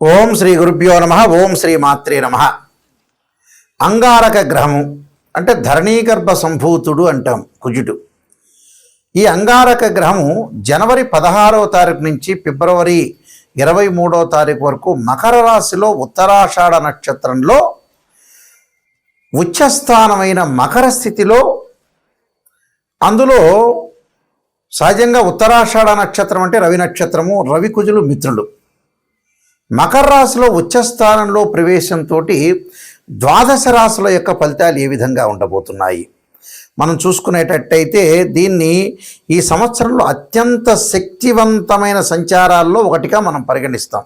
ఓం శ్రీ గురుభ్యో నమ. ఓం శ్రీ మాత్రే నమ. అంగారక గ్రహము అంటే ధరణీగర్భ సంభూతుడు అంటాం కుజుడు. ఈ అంగారక గ్రహము జనవరి 16వ తారీఖు నుంచి ఫిబ్రవరి 23వ తారీఖు వరకు మకర రాశిలో ఉత్తరాషాఢ నక్షత్రంలో ఉచ్చస్థానమైన మకర స్థితిలో, అందులో సహజంగా ఉత్తరాషాఢ నక్షత్రం అంటే రవి నక్షత్రము, రవి కుజులు మిత్రులు. మకర రాశిలో ఉచ్చస్థానంలో ప్రవేశంతో ద్వాదశ రాశుల యొక్క ఫలితాలు ఏ విధంగా ఉండబోతున్నాయి మనం చూసుకునేటట్టయితే, దీన్ని ఈ సంవత్సరంలో అత్యంత శక్తివంతమైన సంచారాల్లో ఒకటిగా మనం పరిగణిస్తాం.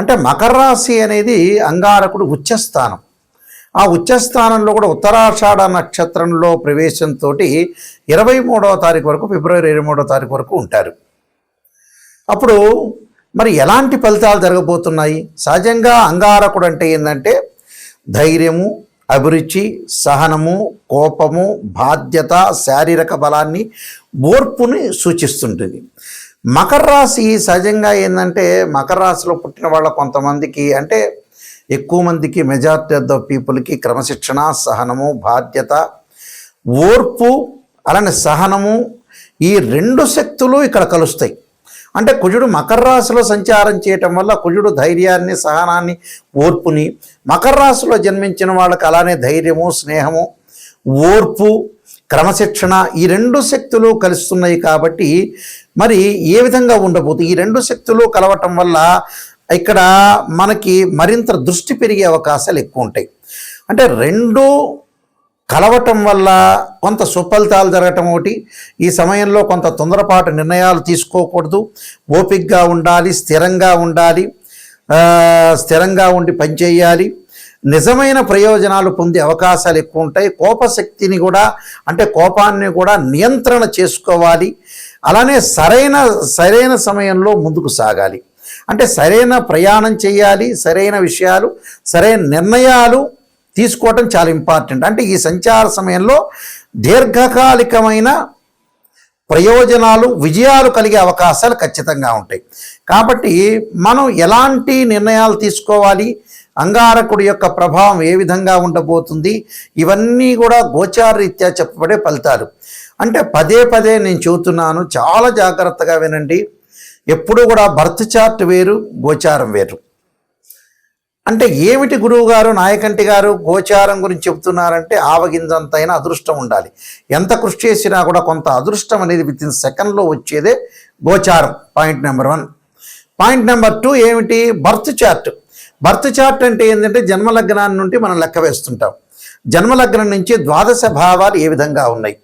అంటే మకర రాశి అనేది అంగారకుడు ఉచ్చస్థానం. ఆ ఉచ్చస్థానంలో కూడా ఉత్తరాషాఢ నక్షత్రంలో ప్రవేశంతో 23వ తారీఖు వరకు, ఫిబ్రవరి 23వ తారీఖు వరకు ఉంటారు. అప్పుడు మరి ఎలాంటి ఫలితాలు జరగబోతున్నాయి? సహజంగా అంగారకుడు అంటే ఏంటంటే ధైర్యము, అభిరుచి, సహనము, కోపము, బాధ్యత, శారీరక బలాన్ని, ఓర్పుని సూచిస్తుంటుంది. మకర రాశి సహజంగా ఏంటంటే మకర రాశిలో పుట్టిన వాళ్ళ కొంతమందికి, అంటే ఎక్కువ మందికి, మెజారిటీ ఆఫ్ ద పీపుల్కి క్రమశిక్షణ, సహనము, బాధ్యత, ఓర్పు, అలానే సహనము, ఈ రెండు శక్తులు ఇక్కడ కలుస్తాయి. అంటే కుజుడు మకర రాశిలో సంచారం చేయటం వల్ల కుజుడు ధైర్యాన్ని, సహనాన్ని, ఓర్పుని, మకర రాశిలో జన్మించిన వాళ్ళకి అలానే ధైర్యము, స్నేహము, ఓర్పు, క్రమశిక్షణ, ఈ రెండు శక్తులు కలుస్తున్నాయి. కాబట్టి మరి ఏ విధంగా ఉండబోతుంది? ఈ రెండు శక్తులు కలవటం వల్ల ఇక్కడ మనకి మరింత దృష్టి పెరిగే అవకాశాలు ఎక్కువ ఉంటాయి. అంటే రెండు కలవటం వల్ల కొంత సుఫలితాలు జరగటం ఒకటి. ఈ సమయంలో కొంత తొందరపాటు నిర్ణయాలు తీసుకోకూడదు, ఓపికగా ఉండాలి, స్థిరంగా ఉండాలి, స్థిరంగా ఉండి పనిచేయాలి. నిజమైన ప్రయోజనాలు పొందే అవకాశాలు ఎక్కువ ఉంటాయి. కోపశక్తిని కూడా, అంటే కోపాన్ని కూడా నియంత్రణ చేసుకోవాలి. అలానే సరైన సమయంలో ముందుకు సాగాలి. అంటే సరైన ప్రయాణం చేయాలి, సరైన విషయాలు, సరైన నిర్ణయాలు తీసుకోవటం చాలా ఇంపార్టెంట్. అంటే ఈ సంచార సమయంలో దీర్ఘకాలికమైన ప్రయోజనాలు, విజయాలు కలిగే అవకాశాలు ఖచ్చితంగా ఉంటాయి. కాబట్టి మనం ఎలాంటి నిర్ణయాలు తీసుకోవాలి, అంగారకుడి యొక్క ప్రభావం ఏ విధంగా ఉండబోతుంది, ఇవన్నీ కూడా గోచారరీత్యా చెప్పబడే ఫలితాలు. అంటే పదే పదే నేను చెబుతున్నాను, చాలా జాగ్రత్తగా వినండి. ఎప్పుడు కూడా బర్త్ చార్ట్ వేరు, గోచారం వేరు. అంటే ఏమిటి గురువు గారు, నాయకంటి గారు గోచారం గురించి చెబుతున్నారంటే, ఆవగింజంతైనా అదృష్టం ఉండాలి. ఎంత కృషి చేసినా కూడా కొంత అదృష్టం అనేది వితిన్ సెకండ్లో వచ్చేదే గోచారం. Point number 1. పాయింట్ నెంబర్ 2 ఏమిటి? Birth chart. బర్త్ చార్ట్ అంటే ఏంటంటే జన్మలగ్నాన్ని నుండి మనం లెక్క వేస్తుంటాం. జన్మలగ్నం నుంచి ద్వాదశ భావాలు ఏ విధంగా ఉన్నాయి.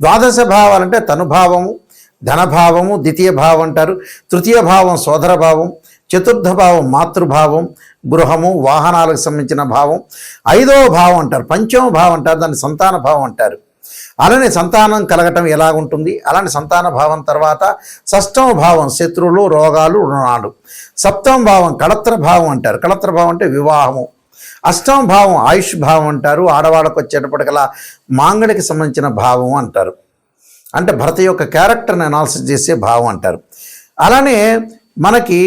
ద్వాదశ భావాలు అంటే తనుభావము, ధనభావము, ద్వితీయ భావం అంటారు, తృతీయ భావం సోదర భావం, చతుర్థ భావం మాతృభావం, గృహము, వాహనాలకు సంబంధించిన భావం, 5వ భావం అంటారు, పంచమ భావం అంటారు, దాన్ని సంతాన భావం అంటారు. అలానే సంతానం కలగటం ఎలాగుంటుంది, అలానే సంతాన భావం తర్వాత 6వ భావం శత్రువులు, రోగాలు, రుణాలు, 7వ భావం కళత్ర భావం అంటారు. కళత్ర భావం అంటే వివాహము, 8వ భావం ఆయుష్ భావం అంటారు. ఆడవాళ్ళకు వచ్చేటప్పటికలా మాంగళికి సంబంధించిన భావం అంటారు. అంటే భర్త యొక్క క్యారెక్టర్ని అనాలిసిస్ చేసే భావం అంటారు. అలానే మనకి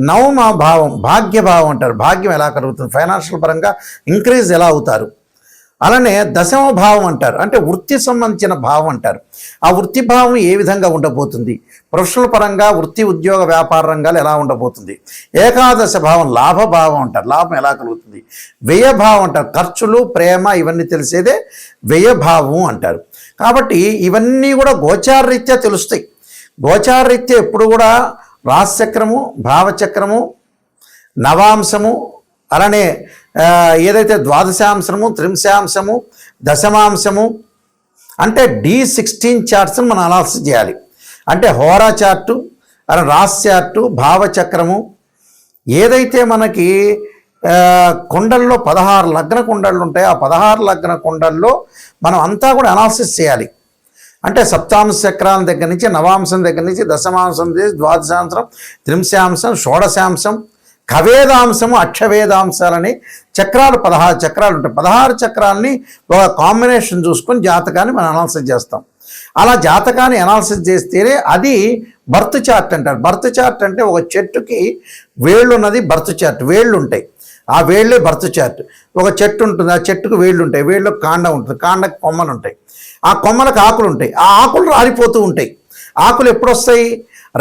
9వ భావం భాగ్యభావం అంటారు. భాగ్యం ఎలా కలుగుతుంది, ఫైనాన్షియల్ పరంగా ఇంక్రీజ్ ఎలా అవుతారు. అలానే 10వ భావం అంటారు, అంటే వృత్తి సంబంధించిన భావం అంటారు. ఆ వృత్తి భావం ఏ విధంగా ఉండబోతుంది, ప్రొఫెషనల్ పరంగా వృత్తి, ఉద్యోగ, వ్యాపార రంగాలు ఎలా ఉండబోతుంది. 11వ భావం లాభభావం అంటారు, లాభం ఎలా కలుగుతుంది. వ్యయభావం అంటారు, ఖర్చులు, ప్రేమ, ఇవన్నీ తెలిసేదే వ్యయభావం అంటారు. కాబట్టి ఇవన్నీ కూడా గోచారరీత్యా తెలుస్తాయి. గోచారరీత్యా ఎప్పుడు కూడా రాశిచక్రము, భావచక్రము, నవాంశము, అలానే ఏదైతే ద్వాదశాంశము, త్రింశాంశము, దశమాంశము, అంటే D16 చార్ట్స్ని మనం అనాలిసిస్ చేయాలి. అంటే హోరా చార్టు, అలా రాశి చార్టు, భావచక్రము, ఏదైతే మనకి కుండల్లో 16 లగ్న కుండళ్ళు ఉంటాయి, ఆ 16 లగ్న కుండల్లో మనం అంతా కూడా అనాలిసిస్ చేయాలి. అంటే సప్తాంశ చక్రాల దగ్గర నుంచి, నవాంశం దగ్గర నుంచి, దశమాంశం, ద్వాదశాంశం, త్రింశాంశం, షోడశాంశం, కవేదాంశము, అక్షవేదాంశాలని చక్రాలు 16 చక్రాలు ఉంటాయి. 16 చక్రాలని ఒక కాంబినేషన్ చూసుకొని జాతకాన్ని మనం అనాలిసిస్ చేస్తాం. అలా జాతకాన్ని అనాలిసిస్ చేస్తేనే అది బర్త్ చార్ట్ అంటారు. బర్త్ చార్ట్ అంటే ఒక చెట్టుకి వేళ్ళు ఉన్నది బర్త్ చార్ట్, వేళ్ళు ఉంటాయి, ఆ వేళ్ళే బర్త్ చార్ట్. ఒక చెట్టు ఉంటుంది, ఆ చెట్టుకు వేళ్ళు ఉంటాయి, వేళ్ళకు కాండం ఉంటుంది, కాండకు కొమ్మలు ఉంటాయి, ఆ కొమ్మలకు ఆకులు ఉంటాయి, ఆ ఆకులు రాలిపోతూ ఉంటాయి. ఆకులు ఎప్పుడు వస్తాయి?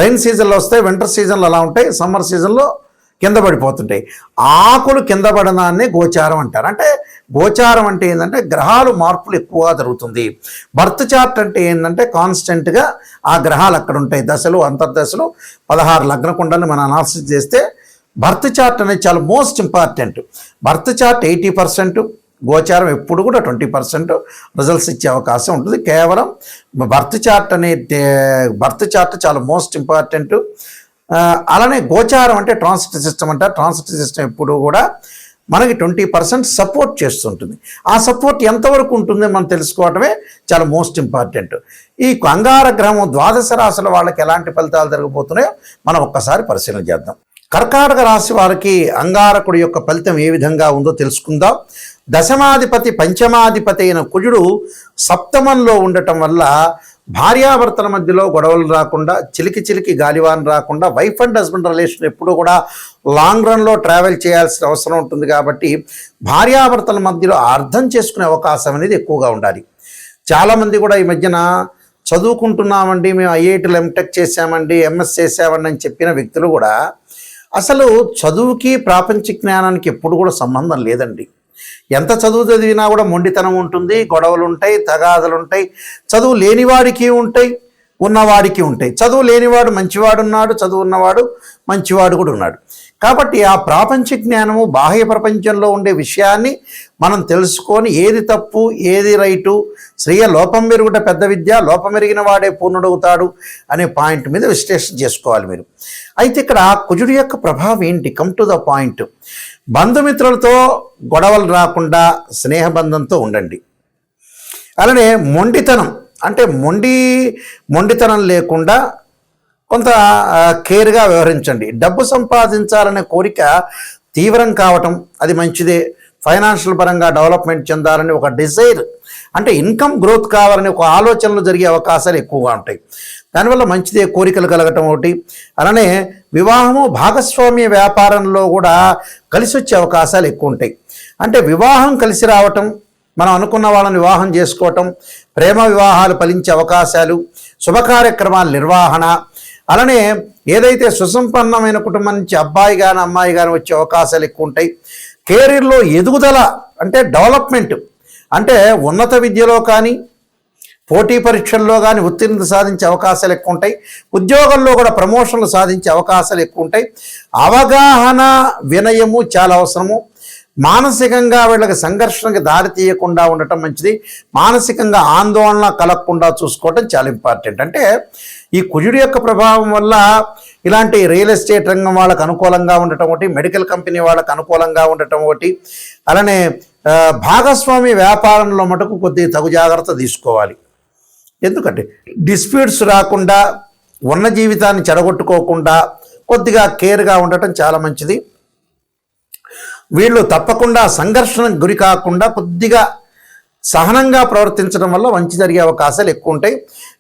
రైన్ సీజన్లో వస్తాయి, వింటర్ సీజన్లో అలా ఉంటాయి, సమ్మర్ సీజన్లో కింద పడిపోతుంటాయి. ఆకులు కింద పడడాన్ని గోచారం అంటారు. అంటే గోచారం అంటే ఏంటంటే గ్రహాలు మార్పులు ఎక్కువగా జరుగుతుంది. బర్త్ చార్ట్ అంటే ఏంటంటే కాన్స్టెంట్గా ఆ గ్రహాలు అక్కడ ఉంటాయి, దశలు అంతర్దశలు 16 లగ్న కుండల్ని మనం అనాలిసిస్ చేస్తే బర్త్ చార్ట్ అనేది చాలా మోస్ట్ ఇంపార్టెంట్. బర్త్ చార్ట్ 80%, గోచారం ఎప్పుడు కూడా 20% రిజల్ట్స్ ఇచ్చే అవకాశం ఉంటుంది. కేవలం బర్త్ చార్ట్ చాలా మోస్ట్ ఇంపార్టెంట్. అలానే గోచారం అంటే ట్రాన్సిట్ సిస్టమ్ అంటారు. ట్రాన్సిట్ సిస్టమ్ ఎప్పుడు కూడా మనకి 20% సపోర్ట్ చేస్తుంటుంది. ఆ సపోర్ట్ ఎంతవరకు ఉంటుందో మనం తెలుసుకోవటమే చాలా మోస్ట్ ఇంపార్టెంట్. ఈ అంగారగ్రహం ద్వాదశ రాశుల వాళ్ళకి ఎలాంటి ఫలితాలు జరగబోతున్నాయో మనం ఒక్కసారి పరిశీలన చేద్దాం. కర్కాటక రాశి వారికి అంగారకుడి యొక్క ఫలితం ఏ విధంగా ఉందో తెలుసుకుందాం. దశమాధిపతి పంచమాధిపతి అయిన కుజుడు సప్తమంలో ఉండటం వల్ల భార్యాభర్తల మధ్యలో గొడవలు రాకుండా, చిలికి గాలివాన్ రాకుండా, వైఫ్ అండ్ హస్బెండ్ రిలేషన్ ఎప్పుడూ కూడా లాంగ్ రన్లో ట్రావెల్ చేయాల్సిన అవసరం ఉంటుంది. కాబట్టి భార్యాభర్తల మధ్యలో అర్థం చేసుకునే అవకాశం అనేది ఎక్కువగా ఉండాలి. చాలామంది కూడా ఈ మధ్యన చదువుకుంటున్నామండి, మేము ఐఐటీలో ఎంటెక్ చేసామండి, ఎంఎస్ చేసామండి అని చెప్పిన వ్యక్తులు కూడా అసలు చదువుకి ప్రాపంచిక జ్ఞానానికి ఎప్పుడు కూడా సంబంధం లేదండి. ఎంత చదువు చదివినా కూడా మొండితనం ఉంటుంది, గొడవలు ఉంటాయి, తగాదలు ఉంటాయి. చదువు లేనివాడికి ఉంటాయి, ఉన్నవాడికి ఉంటాయి. చదువు లేనివాడు మంచివాడు ఉన్నాడు, చదువు ఉన్నవాడు మంచివాడు కూడా ఉన్నాడు. కాబట్టి ఆ ప్రాపంచిక జ్ఞానము బాహ్య ప్రపంచంలో ఉండే విషయాన్ని మనం తెలుసుకొని ఏది తప్పు ఏది రైటు, శ్రేయ లోపం మెరుగుట పెద్ద విద్య, లోపం మెరిగిన వాడే పూర్ణుడవుతాడు అనే పాయింట్ మీద విశ్లేషణ చేసుకోవాలి మీరు. అయితే ఇక్కడ కుజుడి యొక్క ప్రభావం ఏంటి? Come to the point. బంధుమిత్రులతో గొడవలు రాకుండా స్నేహబంధంతో ఉండండి. అలానే మొండితనం అంటే మొండితనం లేకుండా కొంత కేర్గా వ్యవహరించండి. డబ్బు సంపాదించాలనే కోరిక తీవ్రం కావటం అది మంచిదే. ఫైనాన్షియల్ పరంగా డెవలప్మెంట్ చెందాలని ఒక డిజైర్ అంటే ఇన్కమ్ గ్రోత్ కావాలని ఒక ఆలోచనలు జరిగే అవకాశాలు ఎక్కువగా ఉంటాయి. దానివల్ల మంచిదే, కోరికలు కలగటం ఒకటి. అలానే వివాహము భాగస్వామ్య వ్యాపారంలో కూడా కలిసి వచ్చే అవకాశాలు ఎక్కువ ఉంటాయి. అంటే వివాహం కలిసి రావటం, మనం అనుకున్న వాళ్ళని వివాహం చేసుకోవటం, ప్రేమ వివాహాలు ఫలించే అవకాశాలు, శుభకార్యక్రమాల నిర్వహణ, అలానే ఏదైతే సుసంపన్నమైన కుటుంబం నుంచి అబ్బాయి కానీ అమ్మాయి కానీ వచ్చే అవకాశాలు ఎక్కువ ఉంటాయి. కెరీర్లో ఎదుగుదల అంటే డెవలప్మెంట్ అంటే ఉన్నత విద్యలో కానీ పోటీ పరీక్షల్లో కానీ ఉత్తీర్ణత సాధించే అవకాశాలు ఎక్కువ ఉంటాయి. ఉద్యోగంలో కూడా ప్రమోషన్లు సాధించే అవకాశాలు ఎక్కువ ఉంటాయి. అవగాహన వినయము చాలా అవసరము. మానసికంగా వీళ్ళకి సంఘర్షణకి దారి తీయకుండా ఉండటం మంచిది. మానసికంగా ఆందోళన కలగకుండా చూసుకోవటం చాలా ఇంపార్టెంట్. అంటే ఈ కుజుడి యొక్క ప్రభావం వల్ల ఇలాంటి రియల్ ఎస్టేట్ రంగం వాళ్ళకు అనుకూలంగా ఉండటం ఒకటి, మెడికల్ కంపెనీ వాళ్ళకు అనుకూలంగా ఉండటం ఒకటి, అలానే భాగస్వామి వ్యాపారంలో మటుకు కొద్దిగా తగు జాగ్రత్త తీసుకోవాలి. ఎందుకంటే డిస్ప్యూట్స్ రాకుండా, ఉన్న జీవితాన్ని చెడగొట్టుకోకుండా కొద్దిగా కేర్గా ఉండటం చాలా మంచిది. వీళ్ళు తప్పకుండా సంఘర్షణకు గురి కాకుండా కొద్దిగా సహనంగా ప్రవర్తించడం వల్ల మంచి జరిగే అవకాశాలు ఎక్కువ ఉంటాయి.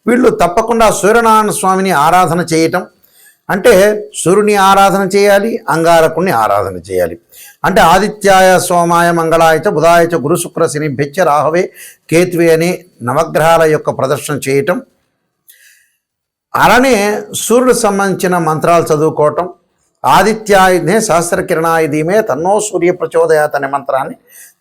వీళ్ళు తప్పకుండా సూర్యనారాయణ స్వామిని ఆరాధన చేయటం అంటే సూర్యుని ఆరాధన చేయాలి, అంగారకుణ్ణి ఆరాధన చేయాలి. అంటే ఆదిత్యాయ సోమాయ మంగళాయచ బుధాయచ గురు శుక్ర శని భెచ్చ రాహవే కేతువే అనే నవగ్రహాల యొక్క ప్రదర్శన చేయటం, అలానే సూర్యుడు సంబంధించిన మంత్రాలు చదువుకోవటం, ఆదిత్యాయుధే సహస్రకిరణాయ ధీమే తన్నో సూర్య ప్రచోదయాత్ అనే మంత్రాన్ని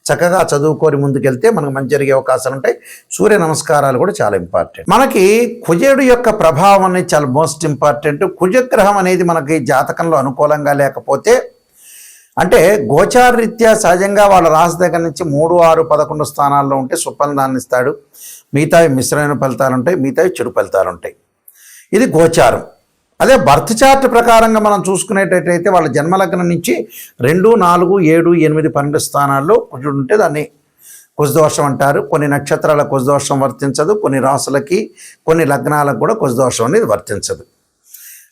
చక్కగా చదువుకొని ముందుకెళ్తే మనకు మంచి జరిగే అవకాశాలు ఉంటాయి. సూర్య నమస్కారాలు కూడా చాలా ఇంపార్టెంట్. మనకి కుజుడు యొక్క ప్రభావం అనేది చాలా మోస్ట్ ఇంపార్టెంట్. కుజగ్రహం అనేది మనకి జాతకంలో అనుకూలంగా లేకపోతే అంటే గోచారరీత్యా సహజంగా వాళ్ళ రాశి దగ్గర నుంచి 3, 6, 11 స్థానాల్లో ఉంటే సుఫలితాన్ని ఇస్తాడు. మిగతావి మిశ్రమైన ఫలితాలు ఉంటాయి, మిగతావి చెడు ఫలితాలు ఉంటాయి. ఇది గోచారం. అదే బర్త్ చార్ట్ ప్రకారంగా మనం చూసుకునేటట్టయితే వాళ్ళ జన్మలగ్నం నుంచి 2, 4, 7, 8, 12 స్థానాల్లో కుజుడు ఉంటే దాన్ని కుజదోషం అంటారు. కొన్ని నక్షత్రాల కుజదోషం వర్తించదు, కొన్ని రాసులకి కొన్ని లగ్నాలకు కూడా కుజదోషం అనేది వర్తించదు.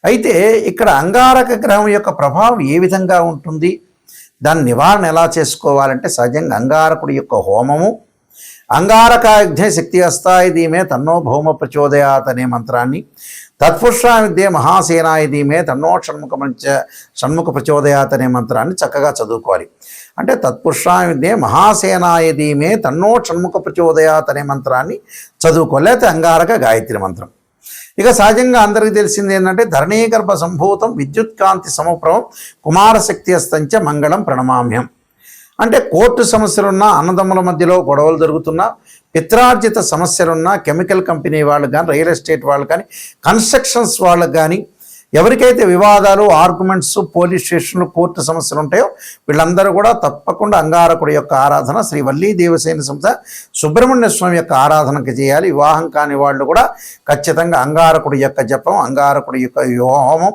అయితే ఇక్కడ అంగారక గ్రహం యొక్క ప్రభావం ఏ విధంగా ఉంటుంది, దాని నివారణ ఎలా చేసుకోవాలంటే సహజంగా అంగారకుడి యొక్క హోమము, అంగారకాగ్నే శక్తి అస్తాయి ధీమే తన్నో భౌమ ప్రచోదయాత్ అనే మంత్రాన్ని, తత్పురుషా విద్యే మహాసేనాయ ధీమే తన్నో షణ్ముఖ ప్రచోదయాత్ అనే మంత్రాన్ని చక్కగా చదువుకోవాలి. అంటే తత్పురుషా విద్యే మహాసేనాయ ధీమే తన్నో షణ్ముఖ ప్రచోదయాత్ అనే మంత్రాన్ని చదువుకోవాలి. లేకపోతే అంగారక గాయత్రి మంత్రం. ఇక సహజంగా అందరికీ తెలిసింది ఏంటంటే ధరణీగర్భ సంభూతం విద్యుత్కాంతి సమప్రభం కుమారశక్తి అస్తంచ మంగళం ప్రణమామ్యం. అంటే కోర్టు సమస్యలున్నా, అన్నదమ్ముల మధ్యలో గొడవలు జరుగుతున్నా, పిత్రార్జిత సమస్యలున్నా, కెమికల్ కంపెనీ వాళ్ళకి కానీ, రియల్ ఎస్టేట్ వాళ్ళకి కానీ, కన్స్ట్రక్షన్స్ వాళ్ళకి కానీ, ఎవరికైతే వివాదాలు, ఆర్గ్యుమెంట్స్, పోలీస్ స్టేషన్లు, కోర్టు సమస్యలు ఉంటాయో వీళ్ళందరూ కూడా తప్పకుండా అంగారకుడి యొక్క ఆరాధన, శ్రీ వల్లీ దేవసేన సంస్థ సుబ్రహ్మణ్య స్వామి యొక్క ఆరాధనకి చేయాలి. వివాహం కాని వాళ్ళు కూడా ఖచ్చితంగా అంగారకుడి యొక్క జపం, అంగారకుడి యొక్క హోమం,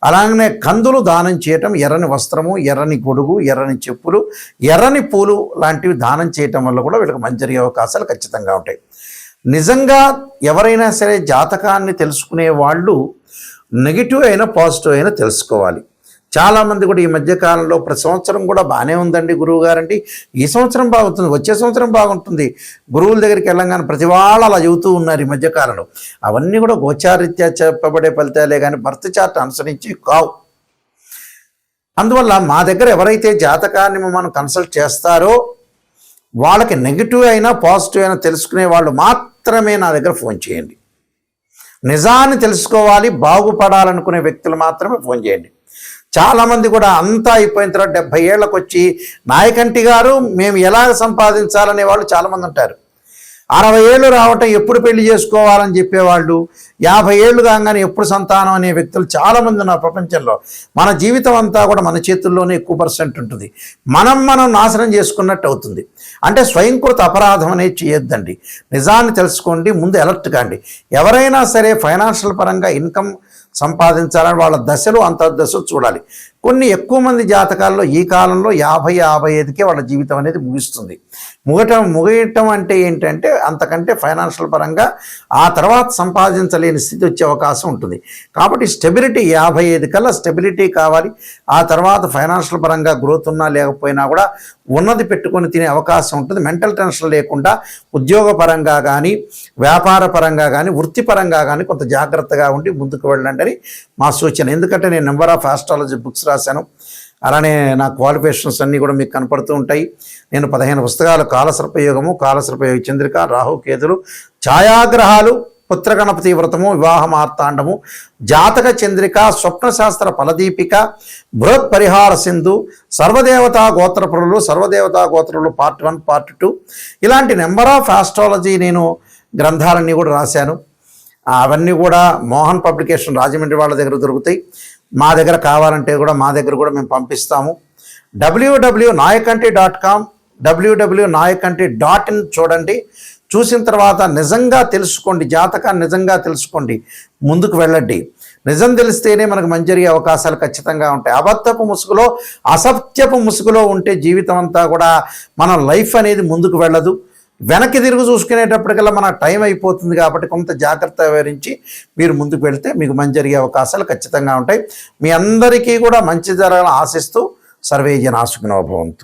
అలాగనే కందులు దానం చేయటం, ఎర్రని వస్త్రము, ఎర్రని గొడుగు, ఎర్రని చెప్పులు, ఎర్రని పూలు లాంటివి దానం చేయటం వల్ల కూడా వీళ్ళకి మంచి జరిగే అవకాశాలు ఖచ్చితంగా ఉంటాయి. నిజంగా ఎవరైనా సరే జాతకాన్ని తెలుసుకునే వాళ్ళు నెగిటివ్ అయినా పాజిటివ్ అయినా తెలుసుకోవాలి. చాలామంది కూడా ఈ మధ్యకాలంలో ప్రతి సంవత్సరం కూడా బాగానే ఉందండి గురువు గారండి, ఈ సంవత్సరం బాగుంటుంది, వచ్చే సంవత్సరం బాగుంటుంది, గురువుల దగ్గరికి వెళ్ళంగానే ప్రతి వాళ్ళు అలా చెబుతూ ఉన్నారు ఈ మధ్యకాలంలో. అవన్నీ కూడా గోచారీత్యా చెప్పబడే ఫలితాలే కానీ బర్త్ చార్ట్ అనుసరించి కావు. అందువల్ల మా దగ్గర ఎవరైతే జాతకాన్ని మనం కన్సల్ట్ చేస్తారో వాళ్ళకి నెగిటివ్ అయినా పాజిటివ్ అయినా తెలుసుకునే వాళ్ళు మాత్రమే నా దగ్గర ఫోన్ చేయండి. నిజాన్ని తెలుసుకోవాలి, బాగుపడాలనుకునే వ్యక్తులు మాత్రమే ఫోన్ చేయండి. చాలామంది కూడా అంతా అయిపోయిన తర్వాత 70 ఏళ్ళకు వచ్చి నాయకంటి గారు మేము ఎలాగ సంపాదించాలనే వాళ్ళు చాలామంది ఉంటారు. 60 ఏళ్ళు రావటం ఎప్పుడు పెళ్లి చేసుకోవాలని చెప్పేవాళ్ళు, 50 ఏళ్ళు కాగానే ఎప్పుడు సంతానం అనే వ్యక్తులు చాలామంది ఉన్నారు ప్రపంచంలో. మన జీవితం అంతా కూడా మన చేతుల్లోనే ఎక్కువ పర్సెంట్ ఉంటుంది. మనం నాశనం చేసుకున్నట్టు అవుతుంది. అంటే స్వయంకృత అపరాధం అనేది చేయొద్దండి. నిజాన్ని తెలుసుకోండి, ముందు అలర్ట్ కాండి. ఎవరైనా సరే ఫైనాన్షియల్ పరంగా ఇన్కమ్ సంపాదించాలని వాళ్ళ దశలు అంతర్దశలు చూడాలి. కొన్ని ఎక్కువ మంది జాతకాల్లో ఈ కాలంలో 50-55కే వాళ్ళ జీవితం అనేది ముగుస్తుంది. ముగియటం అంటే ఏంటంటే అంతకంటే ఫైనాన్షియల్ పరంగా ఆ తర్వాత సంపాదించలేని స్థితి వచ్చే అవకాశం ఉంటుంది. కాబట్టి స్టెబిలిటీ 55 కల్లా స్టెబిలిటీ కావాలి. ఆ తర్వాత ఫైనాన్షియల్ పరంగా గ్రోత్ ఉన్నా లేకపోయినా కూడా ఉన్నది పెట్టుకొని తినే అవకాశం ఉంటుంది. మెంటల్ టెన్షన్ లేకుండా ఉద్యోగపరంగా కానీ, వ్యాపార పరంగా కానీ, వృత్తిపరంగా కానీ కొంత జాగ్రత్తగా ఉండి ముందుకు వెళ్ళండి అని మా సూచన. ఎందుకంటే నేను నెంబర్ ఆఫ్ ఆస్ట్రాలజీ బుక్స్ రాశాను, అలానే నా క్వాలిఫికేషన్స్ అన్నీ కూడా మీకు కనపడుతూ ఉంటాయి. నేను 15 పుస్తకాలు, కాలసర్పయోగము, కాలసర్పయోగ చంద్రిక, రాహుకేతులు, ఛాయాగ్రహాలు, పుత్రగణపతి వ్రతము, వివాహ మార్తాండము, జాతక చంద్రిక, స్వప్నశాస్త్ర ఫలదీపిక, బృహత్ పరిహార సింధు, సర్వదేవతా గోత్రపురులు, సర్వదేవతా గోత్రులు పార్ట్ 1, పార్ట్ 2 ఇలాంటి నెంబర్ ఆఫ్ ఆస్ట్రాలజీ నేను గ్రంథాలన్నీ కూడా రాశాను. అవన్నీ కూడా మోహన్ పబ్లికేషన్ రాజమండ్రి వాళ్ళ దగ్గర దొరుకుతాయి. మా దగ్గర కావాలంటే కూడా మా దగ్గర కూడా మేము పంపిస్తాము. www.nayakanti.com, www.nayakanti.in చూడండి. చూసిన తర్వాత నిజంగా తెలుసుకోండి, జాతకాన్ని నిజంగా తెలుసుకోండి, ముందుకు వెళ్ళండి. నిజం తెలిస్తేనే మనకు మంచి జరిగే అవకాశాలు ఖచ్చితంగా ఉంటాయి. అబద్ధపు ముసుగులో, అసత్యపు ముసుగులో ఉంటే జీవితం అంతా కూడా మన లైఫ్ అనేది ముందుకు వెళ్ళదు. వెనక్కి తిరిగి చూసుకునేటప్పటికల్లా మన టైం అయిపోతుంది. కాబట్టి కొంత జాగ్రత్త వివరించి మీరు ముందుకు వెళ్తే మీకు మంచి జరిగే అవకాశాలు ఖచ్చితంగా ఉంటాయి. మీ అందరికీ కూడా మంచి జరగాలని ఆశిస్తూ సర్వే జనా సుఖినో భవంతు.